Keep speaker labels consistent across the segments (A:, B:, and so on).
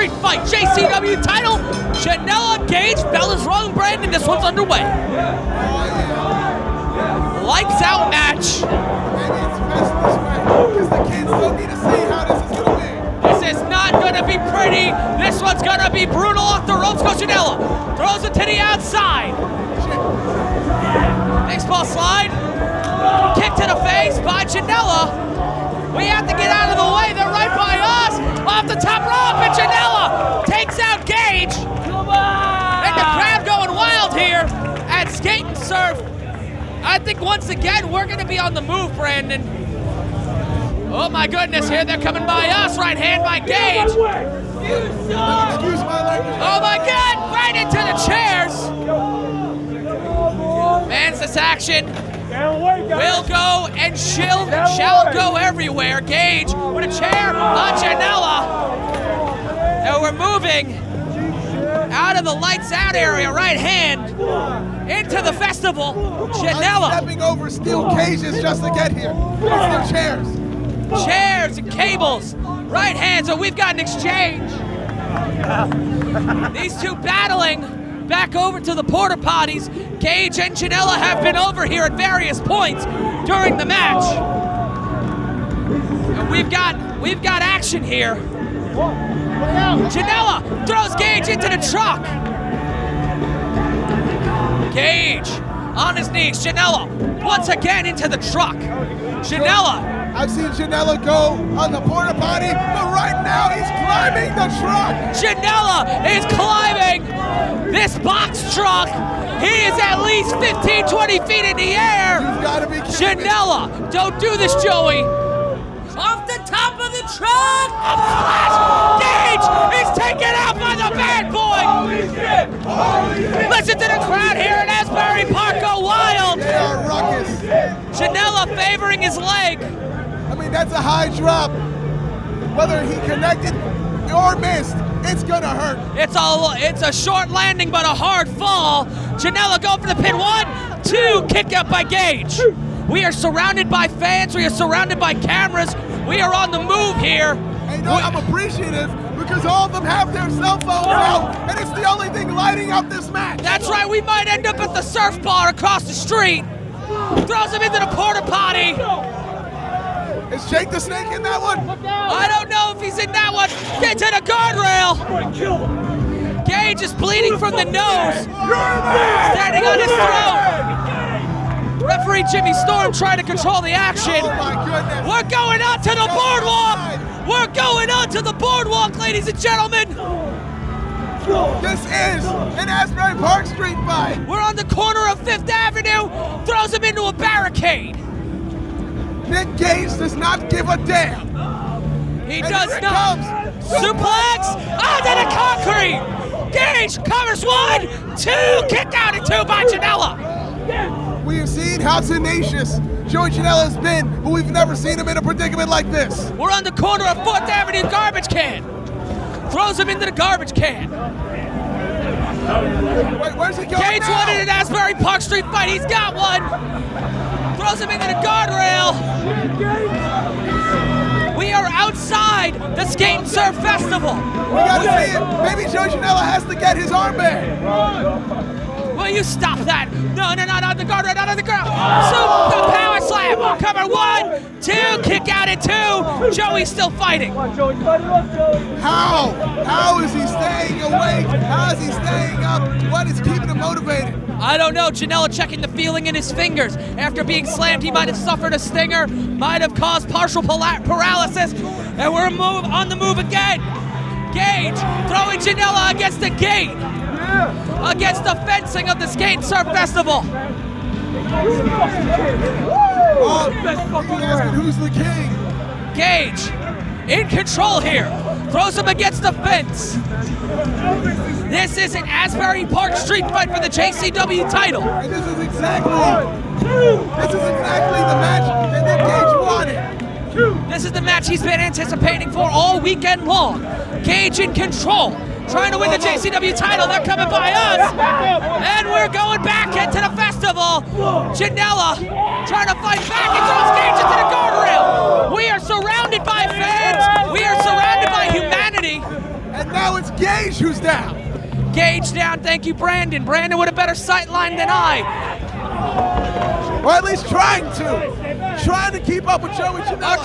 A: Street Fight JCW title. Janela, Gage, bell is rung, Brandon. This one's underway. Lights out match.
B: Maybe it's best this way, because the kids still need to see how this is going to be.
A: This is not going to be pretty. This one's going to be brutal. Off the ropes goes Janela. Throws it to the outside. Baseball slide. Kick to the face by Janela. We have to get out of the way. They're right by us. Off the top rope, and Janela takes out Gage.
C: Come on!
A: And the crowd going wild here at Skate and Surf. I think once again we're going to be on the move, Brandon. Oh my goodness, here they're coming by us. Right hand by Gage.
B: Excuse my language.
A: Oh my God, right into the chairs. Man's this action will go and shall go everywhere. Gage with a chair on Janela. And we're moving out of the lights out area, right hand, into the festival. Janela.
B: Stepping over steel cages just to get here. It's the chairs.
A: Chairs and cables, right hand, so we've got an exchange. These two battling back over to the porta potties. Gage and Janela have been over here at various points during the match. And we've got action here. Janela throws Gage into the truck. Gage on his knees. Janela once again into the truck. Janela.
B: I've seen Janela go on the porta potty, but right now he's climbing the truck.
A: Janela is climbing this box truck. He is at least 15, 20 feet in the air.
B: You've got to be kidding me.
A: Janela, don't do this, Joey. Off the top of the truck, a flash. Gage is taken out by the bad boy.
C: Holy shit! Holy shit!
A: Listen to the crowd here at Asbury Park go wild.
B: They are ruckus.
A: Janela favoring his leg.
B: I mean, that's a high drop. Whether he connected or missed, it's gonna hurt.
A: It's a short landing, but a hard fall. Janela going for the pin. 1, 2, kick out by Gage. We are surrounded by fans. We are surrounded by cameras. We are on the move here.
B: And you know, I'm appreciative because all of them have their cell phones out, and it's the only thing lighting up this match.
A: That's right. We might end up at the surf bar across the street. Throws him into the porta potty.
B: Is Jake the Snake in that one?
A: I don't know if he's in that one. Get to the guardrail. Gage is bleeding from the nose. Standing on his throat. Referee Jimmy Storm trying to control the action.
B: Oh my goodness.
A: We're going on to the boardwalk. We're going on to the boardwalk, ladies and gentlemen.
B: This is an Asbury Park Street Fight.
A: We're on the corner of 5th Avenue. Throws him into a barricade.
B: Nick Gage does not give a damn.
A: He
B: And
A: does
B: here it
A: not.
B: comes.
A: Suplex onto the concrete. Gage covers 1, 2, kick out and 2 by Janela.
B: We have seen how tenacious Joey Janela has been, but we've never seen him in a predicament like this.
A: We're on the corner of 4th Avenue garbage can. Throws him into the garbage can.
B: Wait, where's he going
A: Gage
B: now?
A: wanted an Asbury Park Street Fight. He's got one. Throws him into the guardrail. We are outside the Skate and Surf Festival.
B: We gotta see it. Maybe Joey Janela has to get his armband.
A: Will you stop that? No, the guardrail, not on the ground. So the power slam. Cover 1, 2, kick out at 2. Joey's still fighting.
B: How? How is he staying awake? How is he staying up? What is keeping him motivated?
A: I don't know. Janela checking the feeling in his fingers. After being slammed, he might have suffered a stinger, might have caused partial paralysis, and we're on the move again. Gage throwing Janela against the gate, against the fencing of the Skate and Surf Festival.
B: Oh, who's the king?
A: Gage in control here. Throws him against the fence. This is an Asbury Park Street Fight for the JCW title.
B: And this is exactly the match that Nick Gage wanted.
A: This is the match he's been anticipating for all weekend long. Gage in control, trying to win the JCW title. They're coming by us, and we're going back into the festival. Janela trying to fight back and throws Gage into the guardrail. We are surrounded by fans. We are surrounded by humanity.
B: And now it's Gage who's down.
A: Gage down, thank you, Brandon. Brandon with a better sight line than I.
B: Or at least trying to keep up with Joey Janela.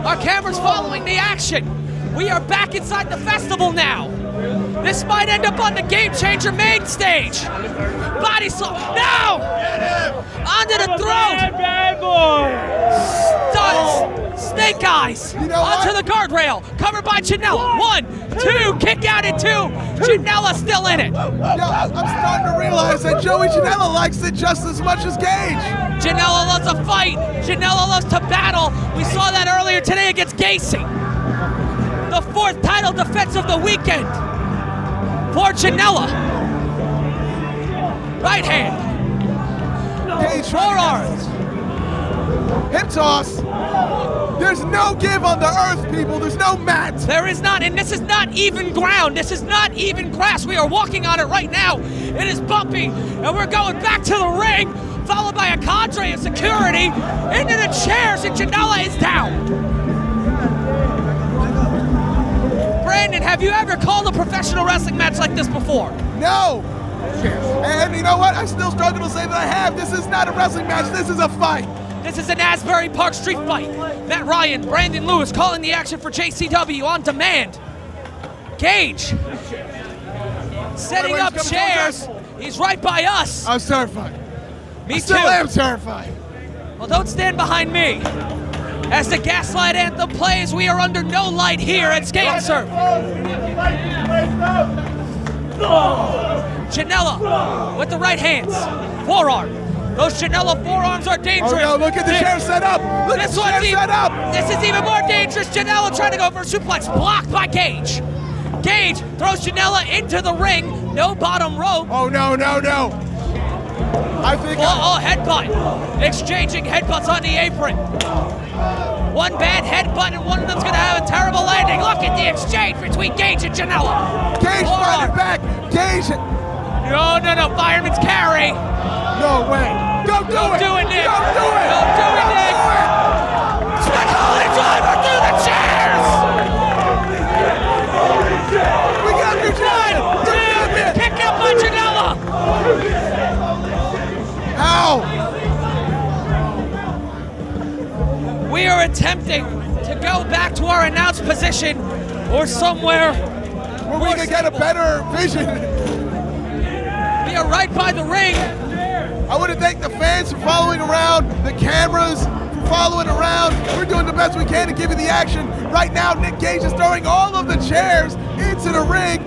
A: Our cameras following the action. We are back inside the festival now. This might end up on the Game Changer main stage. Body slam, no! Onto the throat.
C: Bad boy.
A: Studs, snake eyes, onto the guardrail, covered by Janela. 1, 2, kick out at 2. Janela still in it.
B: Yo, I'm starting to realize that Joey Janela likes it just as much as Gage.
A: Janela loves to fight. Janela loves to battle. We saw that earlier today against Gacy. The 4th title defense of the weekend for Janela. Right hand.
B: Gage
A: Forearms.
B: Hip toss. There's no give on the earth, people. There's no mat.
A: There is not, and this is not even ground. This is not even grass. We are walking on it right now. It is bumpy, and we're going back to the ring, followed by a cadre of security into the chairs, and Janela is down. Brandon, have you ever called a professional wrestling match like this before?
B: No. And you know what? I still struggle to say that I have. This is not a wrestling match. This is a fight.
A: This is an Asbury Park Street Fight. Matt Ryan, Brandon Lewis calling the action for JCW on demand. Gage setting up chairs. He's right by us.
B: I was terrified.
A: Me
B: I still
A: too.
B: am terrified.
A: Well, don't stand behind me. As the Gaslight Anthem plays, we are under no light here at Skate Surf. Janela with the right hands. Forearm. Those Janela forearms are dangerous.
B: Oh no, look at the chair set up. Look at the chair set up.
A: This is even more dangerous. Janela trying to go for a suplex, blocked by Gage. Gage throws Janela into the ring. No bottom rope.
B: Oh no, no, no. I think
A: headbutt. Exchanging headbutts on the apron. One bad headbutt and one of them's gonna have a terrible landing. Look at the exchange between Gage and Janela.
B: Gage fighting back. Gage.
A: No, fireman's carry.
B: No way. Don't do it.
A: Do it, Nick.
B: Don't do it.
A: Don't do it, Nick. Spectacular driver through the chairs.
B: We got your champion.
A: 1, 2, kick out by Janela.
B: How?
A: We are attempting to go back to our announced position or somewhere
B: Where we can get a better vision.
A: We are right by the ring.
B: I want to thank the fans for following around, the cameras for following around. We're doing the best we can to give you the action. Right now, Nick Gage is throwing all of the chairs into the ring,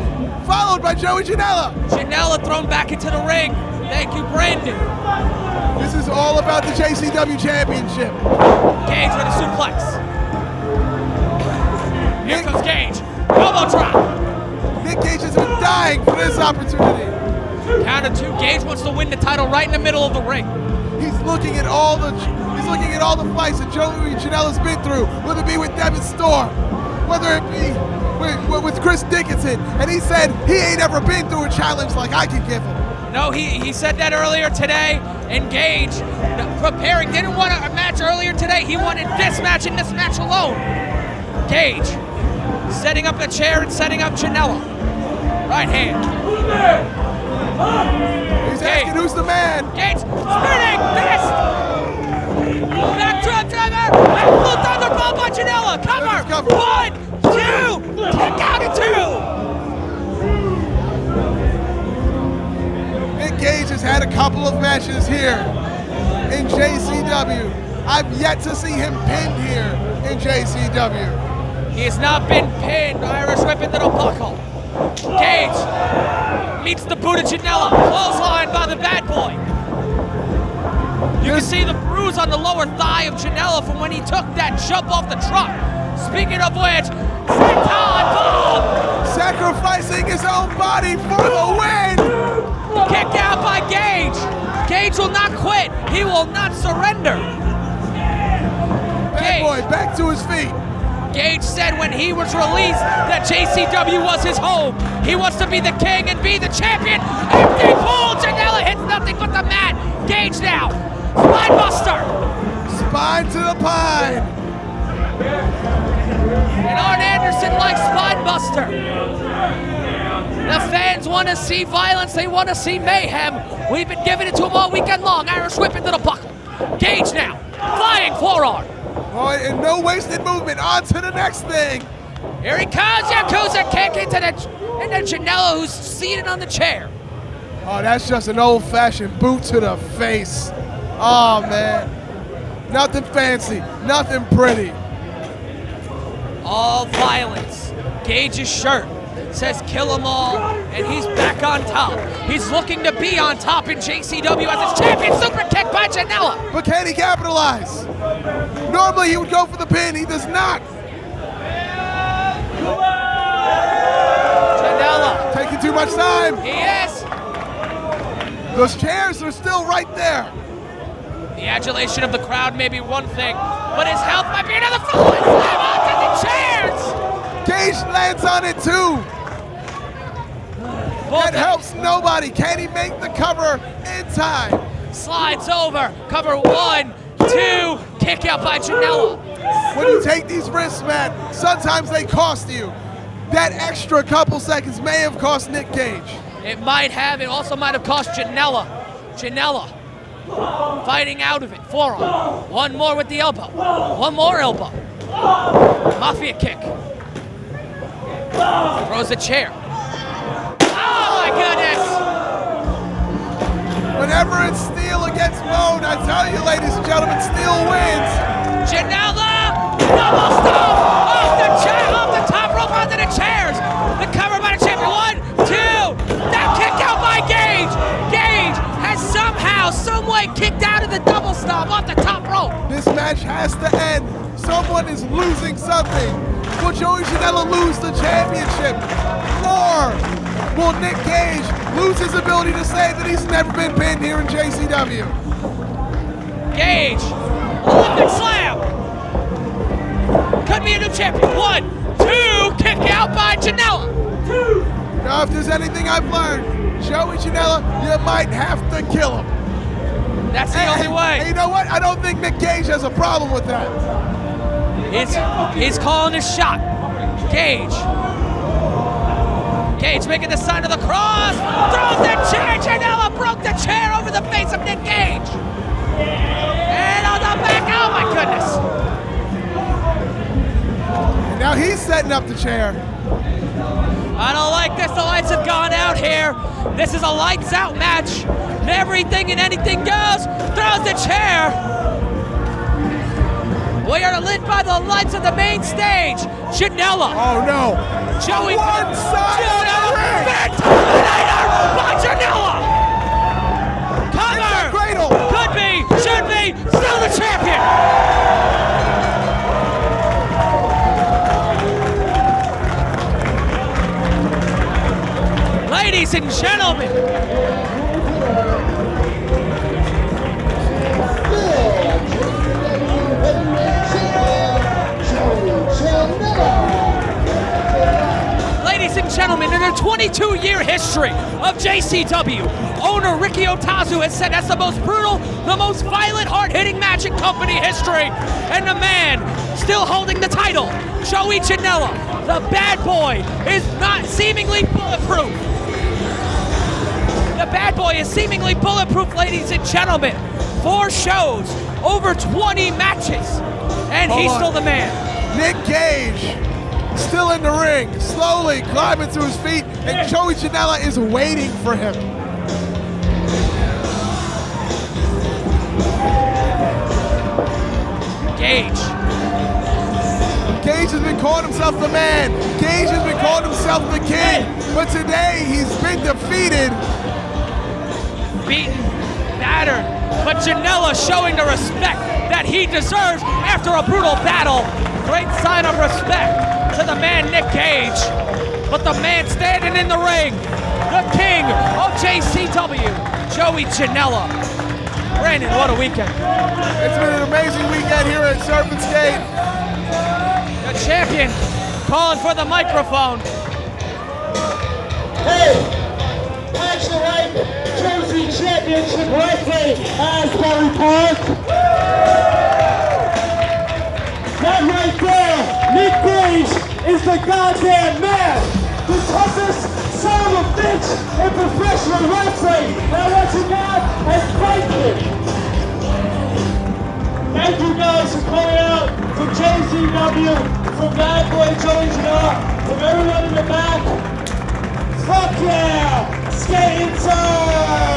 B: followed by Joey Janela.
A: Janela thrown back into the ring. Thank you, Brandon.
B: This is all about the JCW Championship.
A: Gage with a suplex. Here comes Gage. Elbow drop.
B: Nick Gage has been dying for this opportunity.
A: Count of 2. Gage wants to win the title right in the middle of the ring.
B: He's looking at all the fights that Joey Janela's been through, whether it be with Devin Storm, whether it be with Chris Dickinson, and he said he ain't ever been through a challenge like I can give him.
A: No, he said that earlier today. And Gage preparing, didn't want a match earlier today. He wanted this match and this match alone. Gage setting up a chair and setting up Janela. Right hand.
B: He's asking who's the man.
A: Gage spinning fist. Back drop driver. Blue Thunderball by Janela. Cover. 1, 2. Kick out at 2.
B: Nick Gage has had a couple of matches here in JCW. I've yet to see him pinned here in JCW.
A: He has not been pinned. Irish whip into the buckle. Gage meets the boot of Janela. Clothesline by the bad boy. You can see the bruise on the lower thigh of Janela from when he took that jump off the truck. Speaking of which, senton bomb!
B: Sacrificing his own body for the win!
A: Kick out by Gage. Gage will not quit. He will not surrender.
B: Bad boy, back to his feet.
A: Gage said when he was released that JCW was his home. He wants to be the king and be the champion. Empty pull. Janela hits nothing but the mat. Gage now. Spine buster.
B: Spine to the pine.
A: And Arn Anderson Anderson-like spine buster. The fans want to see violence. They want to see mayhem. We've been giving it to them all weekend long. Irish whip into the buckle. Gage now, flying forearm.
B: Oh, and no wasted movement. On to the next thing.
A: Here he comes, Yakuza kick into Janela, who's seated on the chair.
B: Oh, that's just an old-fashioned boot to the face. Oh, man. Nothing fancy, nothing pretty.
A: All violence. Gage's shirt says kill 'em all, and he's back on top. He's looking to be on top in JCW as his champion. Super kick by Janela.
B: But can he capitalize? Normally he would go for the pin, he does not.
A: Janela.
B: Taking too much time.
A: He is.
B: Those chairs are still right there.
A: The adulation of the crowd may be one thing, but his health might be another. Falling slam onto the chairs.
B: Gage lands on it too. That helps nobody. Can he make the cover in time?
A: Slides over. Cover 1, 2. Kick out by Janela.
B: When you take these risks, man, sometimes they cost you. That extra couple seconds may have cost Nick Gage.
A: It might have. It also might have cost Janela. Janela fighting out of it. Forearm. One more with the elbow. One more elbow. Mafia kick. Throws a chair. Oh my goodness!
B: Whenever it's steel against bone, I tell you, ladies and gentlemen, steel wins.
A: Janela, double stomp off the chair, off the top rope onto the chairs. The cover by the champion. 1, 2. That kick out by Gage. Gage has somehow, some way kicked out of the double stomp off the top rope.
B: This match has to end. Someone is losing something. Will Joey Janela lose the championship? Or will Nick Gage lose his ability to say that he's never been pinned here in JCW?
A: Gage, Olympic slam. Could be a new champion. 1, 2, kick out by Janela.
B: Now, if there's anything I've learned, Joey Janela, you might have to kill him.
A: That's the only way.
B: And you know what? I don't think Nick Gage has a problem with that.
A: He's calling his shot. Gage. Gage making the sign of the cross. Throws the chair. Janela broke the chair over the face of Nick Gage. And on the back. Oh my goodness.
B: And now he's setting up the chair.
A: I don't like this. The lights have gone out here. This is a lights out match. Everything and anything goes. Throws the chair. We are lit by the lights of the main stage. Janela.
B: Oh no.
A: Joey.
B: One side
A: Janela.
B: of the ring.
A: Terminator by Janela. Cover.
B: Cradle.
A: Could be. Should be. Still the champion. Ladies and gentlemen. Ladies and gentlemen, in their 22-year history of JCW, owner Ricky Otazu has said that's the most brutal, the most violent, hard-hitting match in company history. And the man still holding the title, Joey Janela, the bad boy, is not seemingly bulletproof. The bad boy is seemingly bulletproof, ladies and gentlemen. 4 shows, over 20 matches, and he's still the man.
B: Nick Gage, still in the ring, slowly climbing to his feet, and Joey Janela is waiting for him.
A: Gage.
B: Gage has been calling himself the man. Gage has been calling himself the king. But today, he's been defeated.
A: Beaten, battered, but Janela showing the respect that he deserves after a brutal battle. Great sign of respect to the man Nick Gage. But the man standing in the ring, the king of JCW, Joey Janela. Brandon, what a weekend.
B: It's been an amazing weekend here at Serpent's Gate.
A: The champion calling for the microphone.
D: Hey, watch the right, JCW Championship Wrestling, Asbury Park. That right there, Nick Gage is the goddamn man, the toughest son of a bitch in professional wrestling. And I want you guys and thank you. Thank you guys for coming out from JCW, from Bad Boy Joey Janela, from everyone in the back. Fuck yeah! Skating time!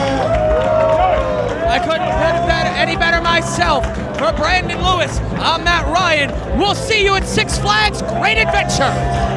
A: I couldn't have said it any better myself. For Brandon Lewis, I'm Matt Ryan. We'll see you at Six Flags Great Adventure.